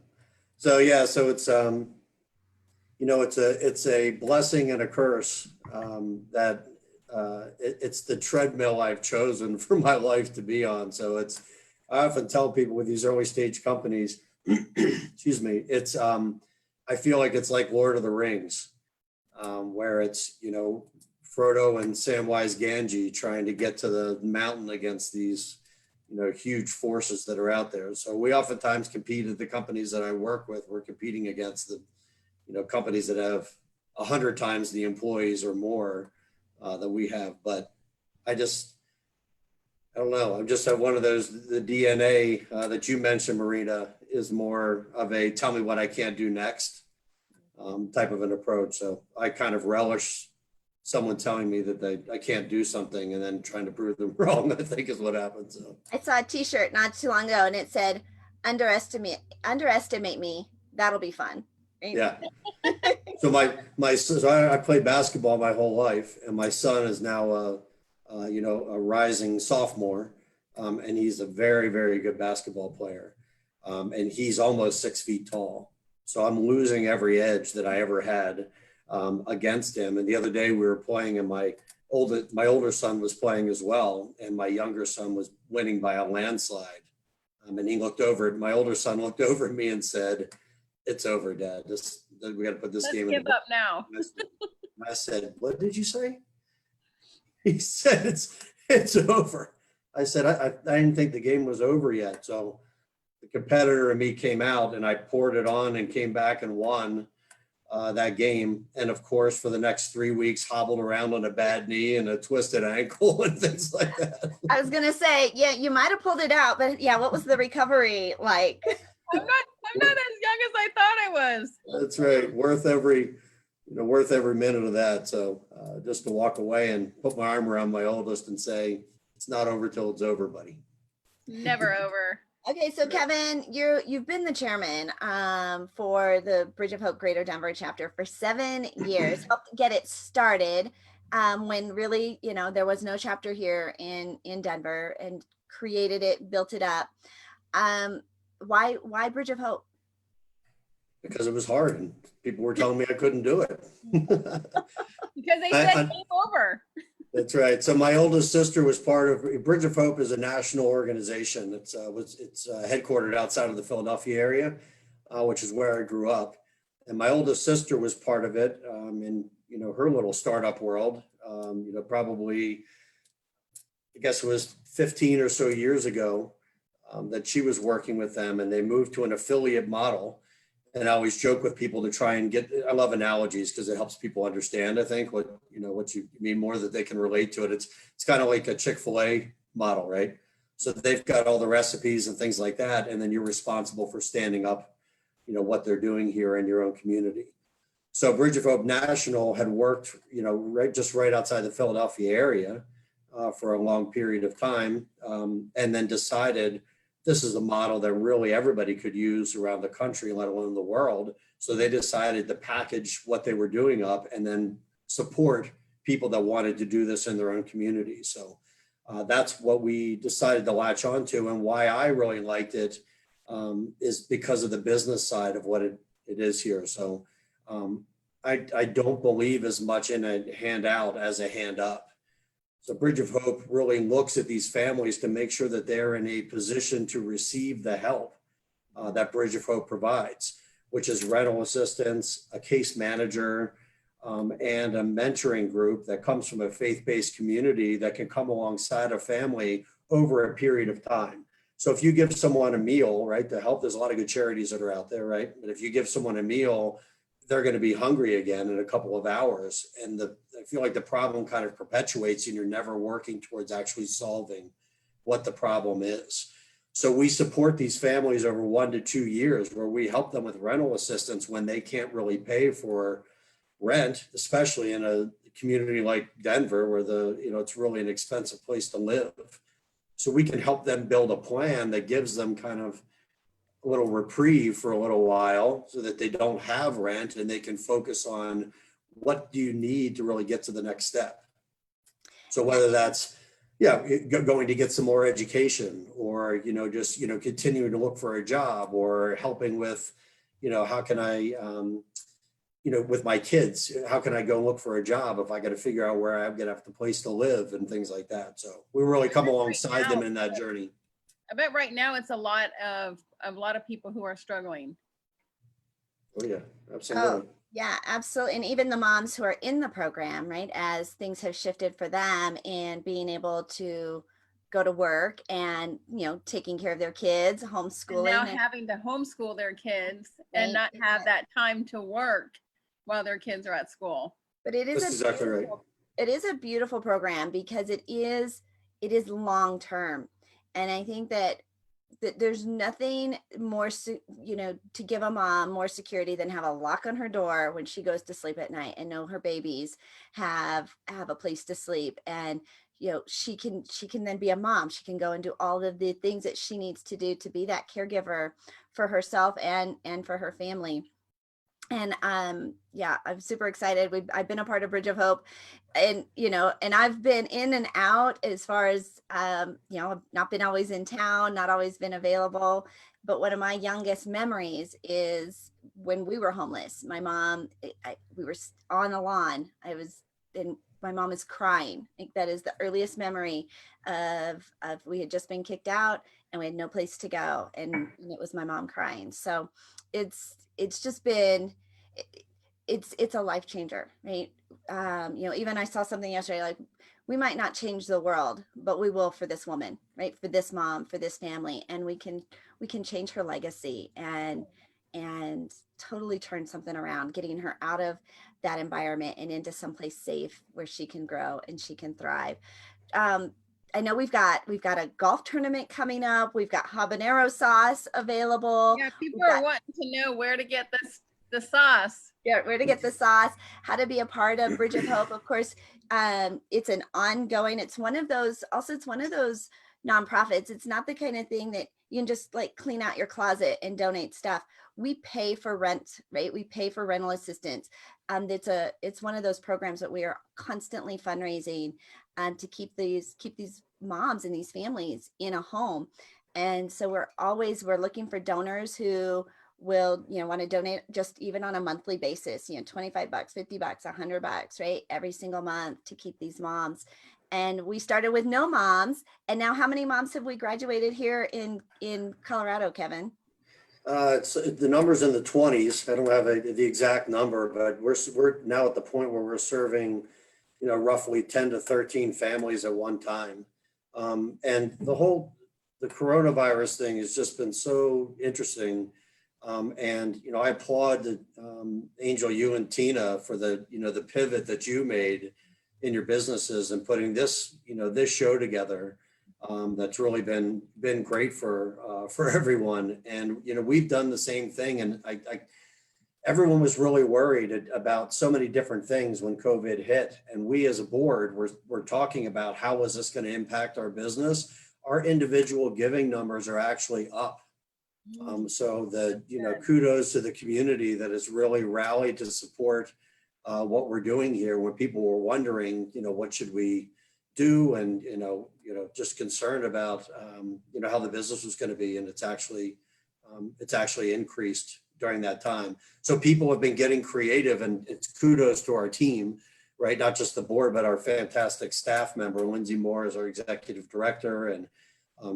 So yeah, so it's you know, it's a blessing and a curse that it's the treadmill I've chosen for my life to be on. So it's, I often tell people with these early stage companies, excuse me, it's I feel like it's like Lord of the Rings, where it's, you know, Frodo and Samwise Gamgee trying to get to the mountain against these, you know, huge forces that are out there. So we oftentimes compete at the companies that I work with. We're competing against the, you know, companies that have 100 times the employees or more that we have. But I don't know. I'm just one of those, the DNA that you mentioned, Marina, is more of a tell me what I can't do next type of an approach. So I kind of relish someone telling me that I can't do something and then trying to prove them wrong, I think is what happens. So. I saw a t-shirt not too long ago and it said, underestimate me. That'll be fun. Right? Yeah. So I played basketball my whole life, and my son is now you know, a rising sophomore, and he's a very, very good basketball player, and he's almost 6 feet tall. So I'm losing every edge that I ever had against him. And the other day we were playing, and my older son was playing as well, and my younger son was winning by a landslide. And he looked over. My older son looked over at me and said, "It's over, Dad. We got to put this game in." Let's give up now. I said, "What did you say?" He said, "It's over." I said, I didn't think the game was over yet. So the competitor and me came out, and I poured it on and came back and won that game. And of course, for the next 3 weeks, hobbled around on a bad knee and a twisted ankle and things like that. I was gonna say, yeah, you might have pulled it out, but yeah, what was the recovery like? I'm not as young as I thought I was. That's right. Worth every minute of that. So just to walk away and put my arm around my oldest and say, it's not over till it's over, buddy. Never over. Okay, so Kevin, you've been the chairman for the Bridge of Hope Greater Denver chapter for 7 years. Helped get it started when really, you know, there was no chapter here in Denver, and created it, built it up. Why Bridge of Hope? Because it was hard and people were telling me I couldn't do it. Because they said game over. That's right. So my oldest sister was part of Bridge of Hope is a national organization. It's headquartered outside of the Philadelphia area, which is where I grew up. And my oldest sister was part of it in, you know, her little startup world. You know, probably, I guess it was 15 or so years ago that she was working with them, and they moved to an affiliate model. And I always joke with people to try and I love analogies because it helps people understand, I think, what you mean, more that they can relate to it. It's kind of like a Chick-fil-A model, right? So they've got all the recipes and things like that. And then you're responsible for standing up, you know, what they're doing here in your own community. So Bridge of Hope National had worked, you know, right outside the Philadelphia area for a long period of time, and then decided this is a model that really everybody could use around the country, let alone the world. So they decided to package what they were doing up and then support people that wanted to do this in their own community. So that's what we decided to latch onto. And why I really liked it is because of the business side of what it is here. So I don't believe as much in a handout as a hand up. So Bridge of Hope really looks at these families to make sure that they're in a position to receive the help that Bridge of Hope provides, which is rental assistance, a case manager, and a mentoring group that comes from a faith-based community that can come alongside a family over a period of time. So if you give someone a meal, right, to help, there's a lot of good charities that are out there, right? But if you give someone a meal, they're going to be hungry again in a couple of hours. And I feel like the problem kind of perpetuates and you're never working towards actually solving what the problem is. So we support these families over 1 to 2 years where we help them with rental assistance when they can't really pay for rent, especially in a community like Denver where it's really an expensive place to live. So we can help them build a plan that gives them kind of a little reprieve for a little while so that they don't have rent and they can focus on what do you need to really get to the next step? So whether that's, yeah, going to get some more education, or, just, continuing to look for a job, or helping with, how can I, with my kids, how can I go look for a job if I got to figure out where I'm going to have the place to live and things like that. So we really come alongside them in that journey. I bet right now it's a lot of people who are struggling. Oh yeah, absolutely. Oh, yeah, absolutely. And even the moms who are in the program, right, as things have shifted for them and being able to go to work and, taking care of their kids, homeschooling. And now having to homeschool their kids and not have that time to work while their kids are at school. But it is exactly right. It is a beautiful program because it is long term. And I think that there's nothing more, to give a mom more security than have a lock on her door when she goes to sleep at night and know her babies have a place to sleep. And, she can then be a mom. She can go and do all of the things that she needs to do to be that caregiver for herself and for her family. And yeah, I'm super excited. I've been a part of Bridge of Hope, and and I've been in and out as far as I've not been always in town, not always been available. But one of my youngest memories is when we were homeless. My mom, we were on the lawn. And my mom is crying. I think that is the earliest memory of we had just been kicked out and we had no place to go, and it was my mom crying. So it's just been, it's a life changer, right? Even I saw something yesterday, like, we might not change the world, but we will for this woman, right? For this mom, for this family. And we can change her legacy and totally turn something around, getting her out of that environment and into someplace safe where she can grow and she can thrive. I know we've got a golf tournament coming up. We've got habanero sauce available. Yeah, people are wanting to know where to get the sauce. Yeah, where to get the sauce, how to be a part of Bridge of Hope. Of course, it's an ongoing, it's one of those nonprofits. It's not the kind of thing that you can just like clean out your closet and donate stuff. We pay for rent, right? We pay for rental assistance. It's one of those programs that we are constantly fundraising to keep these moms and these families in a home. And so we're looking for donors who will, want to donate just even on a monthly basis, $25, $50, $100, right? Every single month to keep these moms. And we started with no moms. And now how many moms have we graduated here in Colorado, Kevin? The number's in the 20s. I don't have the exact number, but we're now at the point where we're serving, roughly 10 to 13 families at one time. And the coronavirus thing has just been so interesting. And, I applaud Angel, you and Tina for the pivot that you made in your businesses and putting this, this show together. That's really been great for everyone. And, we've done the same thing. And everyone was really worried about so many different things when COVID hit. And we as a board were talking about how was this going to impact our business? Our individual giving numbers are actually up. So kudos to the community that has really rallied to support what we're doing here when people were wondering, what should we do? And, just concerned about, how the business was going to be. And it's actually increased during that time. So people have been getting creative, and it's kudos to our team, right? Not just the board, but our fantastic staff member, Lindsay Moore is our executive director, and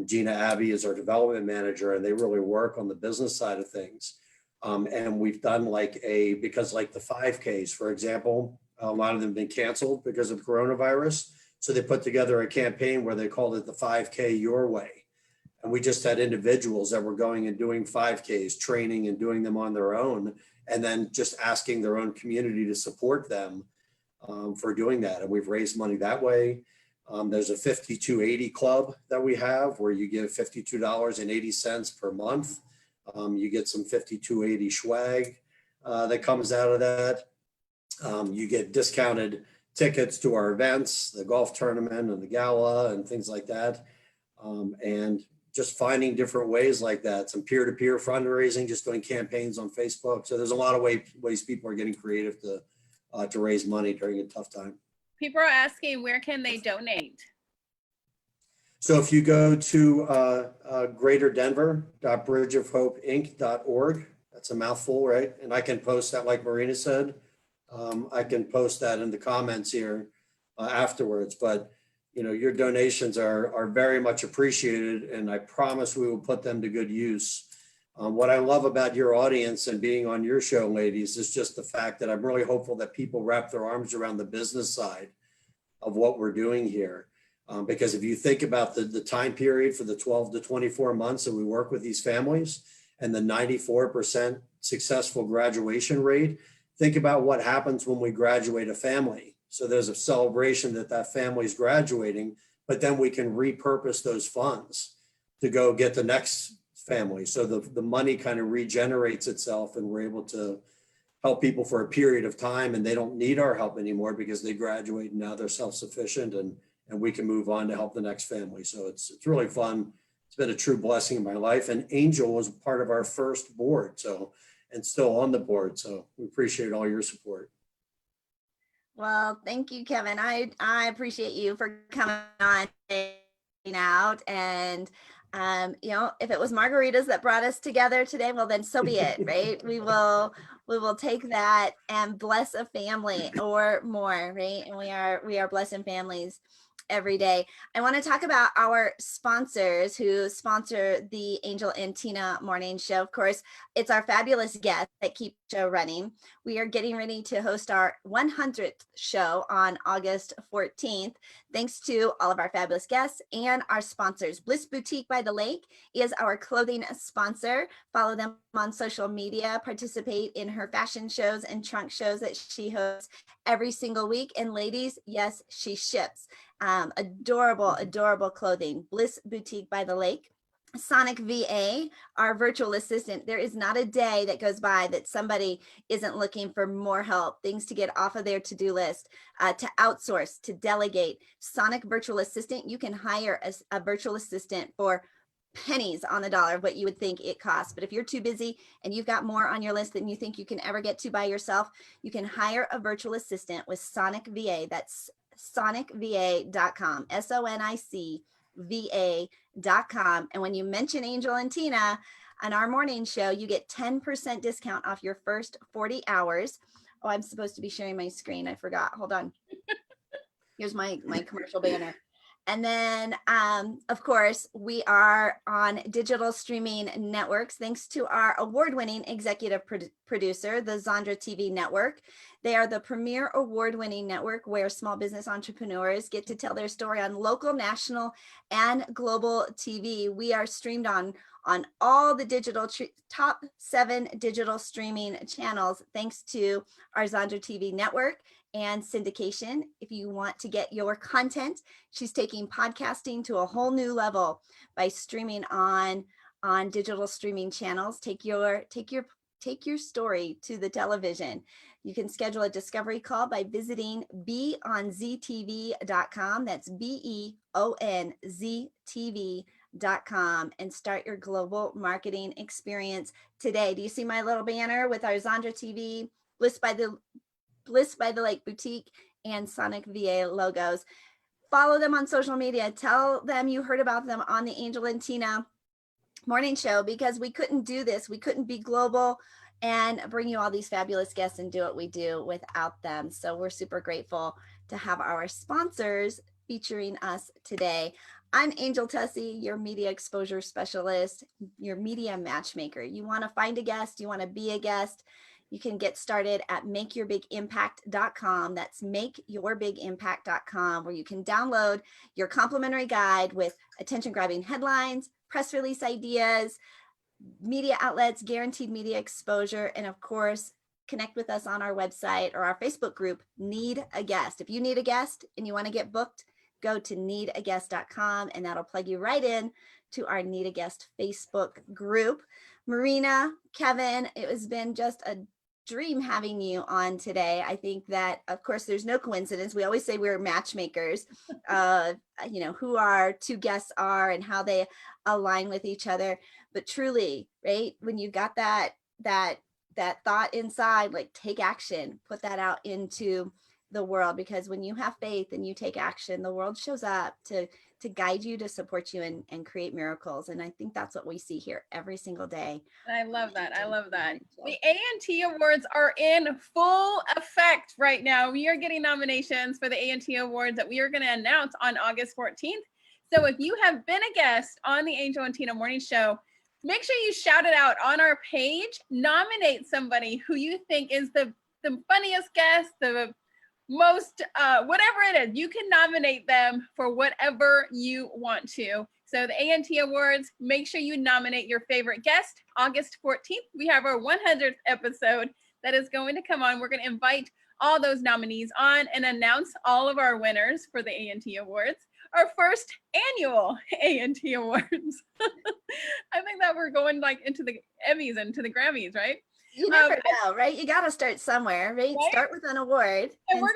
Gina Abbey is our development manager, and they really work on the business side of things. And we've done because the 5Ks, for example, a lot of them have been canceled because of coronavirus. So they put together a campaign where they called it the 5K Your Way. And we just had individuals that were going and doing 5Ks, training and doing them on their own, and then just asking their own community to support them for doing that. And we've raised money that way. There's a 5280 club that we have where you give $52.80 per month. You get some 5280 swag that comes out of that. You get discounted tickets to our events, the golf tournament and the gala and things like that. And just finding different ways like that, some peer-to-peer fundraising, just doing campaigns on Facebook. So there's a lot of ways people are getting creative to to raise money during a tough time. People are asking, where can they donate? So if you go to Greater Denver.bridgeofhopeinc.org, that's a mouthful, right? And I can post that, like Marina said. I can post that in the comments here afterwards. But your donations are very much appreciated, and I promise we will put them to good use. What I love about your audience and being on your show, ladies, is just the fact that I'm really hopeful that people wrap their arms around the business side of what we're doing here. Because if you think about the time period for the 12 to 24 months that we work with these families and the 94% successful graduation rate, think about what happens when we graduate a family. So there's a celebration that family is graduating, but then we can repurpose those funds to go get the next family. So the money kind of regenerates itself, and we're able to help people for a period of time, and they don't need our help anymore because they graduate and now they're self-sufficient, and we can move on to help the next family. So it's really fun. It's been a true blessing in my life. And Angel was part of our first board, and still on the board. So we appreciate all your support. Well, thank you, Kevin. I appreciate you for coming on out. And if it was margaritas that brought us together today, well, then so be it, right? We will take that and bless a family or more, right? And we are blessing families every day. I want to talk about our sponsors who sponsor the Angel and Tina Morning Show. Of course, it's our fabulous guests that keep the show running. We are getting ready to host our 100th show on August 14th. Thanks to all of our fabulous guests and our sponsors. Bliss Boutique by the Lake is our clothing sponsor. Follow them on social media, participate in her fashion shows and trunk shows that she hosts every single week. And ladies, yes, she ships. Adorable clothing. Bliss Boutique by the Lake. Sonic VA, our virtual assistant. There is not a day that goes by that somebody isn't looking for more help, things to get off of their to-do list, to outsource, to delegate. Sonic Virtual Assistant, you can hire a virtual assistant for pennies on the dollar of what you would think it costs. But if you're too busy and you've got more on your list than you think you can ever get to by yourself, you can hire a virtual assistant with Sonic VA. That's sonicva.com, SONICVA.com. And when you mention Angel and Tina on our morning show, you get 10% discount off your first 40 hours. Oh, I'm supposed to be sharing my screen. I forgot. Hold on. Here's my commercial banner. And then, of course, we are on digital streaming networks, thanks to our award-winning executive producer, the Zandra TV Network. They are the premier award-winning network where small business entrepreneurs get to tell their story on local, national, and global TV. We are streamed on all the digital top 7 digital streaming channels, thanks to our Zandra TV Network and syndication. If you want to get your content, she's taking podcasting to a whole new level by streaming on digital streaming channels. Take your story to the television. You can schedule a discovery call by visiting beonztv.com. That's beonztv.com, and start your global marketing experience today. Do you see my little banner with our Zandra TV, Bliss by the Lake Boutique, and Sonic VA logos? Follow them on social media. Tell them you heard about them on the Angel and Tina Morning Show, because we couldn't do this. We couldn't be global and bring you all these fabulous guests and do what we do without them. So we're super grateful to have our sponsors featuring us today. I'm Angel Tuccy, your media exposure specialist, your media matchmaker. You want to find a guest, you want to be a guest, you can get started at makeyourbigimpact.com. That's makeyourbigimpact.com, where you can download your complimentary guide with attention-grabbing headlines, press release ideas, media outlets, guaranteed media exposure, and of course, connect with us on our website or our Facebook group, Need a Guest. If you need a guest and you want to get booked, go to needaguest.com, and that'll plug you right in to our Need a Guest Facebook group. Marina, Kevin, it has been just a dream having you on today. I think that, of course, there's no coincidence. We always say we're matchmakers, who our two guests are and how they align with each other. But truly, right, when you got that that thought inside, like take action, put that out into the world, because when you have faith and you take action, the world shows up to guide you, to support you, and create miracles. And I think that's what we see here every single day. I love that. I love that. The A&T Awards are in full effect right now. We are getting nominations for the A&T Awards that we are going to announce on August 14th. So if you have been a guest on the Angel and Tina Morning Show, make sure you shout it out on our page. Nominate somebody who you think is the funniest guest, the most, whatever it is. You can nominate them for whatever you want to. So the A&T Awards, make sure you nominate your favorite guest. August 14th, we have our 100th episode that is going to come on. We're going to invite all those nominees on and announce all of our winners for the A&T Awards, our first annual A&T Awards. I think that we're going like into the Emmys and to the Grammys, right? You never know, right? You got to start somewhere, right? Start with an award. And we're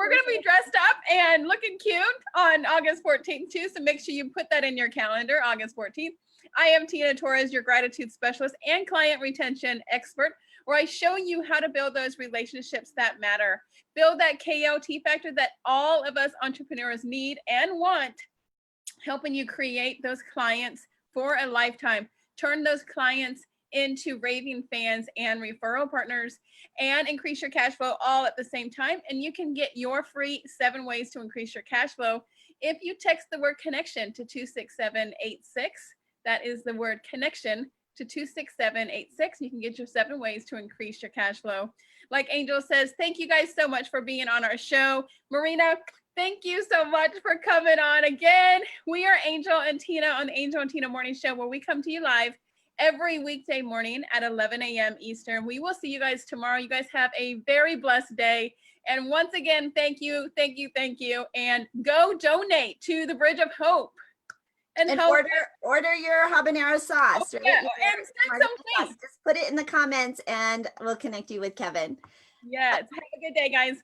gonna be dressed up and looking cute on August 14th too. So make sure you put that in your calendar, August 14th. I am Tina Torres, your gratitude specialist and client retention expert, where I show you how to build those relationships that matter. Build that KOT factor that all of us entrepreneurs need and want, helping you create those clients for a lifetime. Turn those clients into raving fans and referral partners, and increase your cash flow all at the same time. And you can get your free 7 ways to increase your cash flow if you text the word connection to 26786. That is the word connection to 26786. You can get your 7 ways to increase your cash flow. Like Angel says, thank you guys so much for being on our show. Marina, thank you so much for coming on again. We are Angel and Tina on the Angel and Tina Morning Show, where we come to you live every weekday morning at 11 a.m. Eastern. We will see you guys tomorrow. You guys have a very blessed day. And once again, thank you, thank you, thank you. And go donate to the Bridge of Hope. And order your habanero sauce. Oh, right? yeah. And send something. Just put it in the comments and we'll connect you with Kevin. Yes. Have a good day, guys.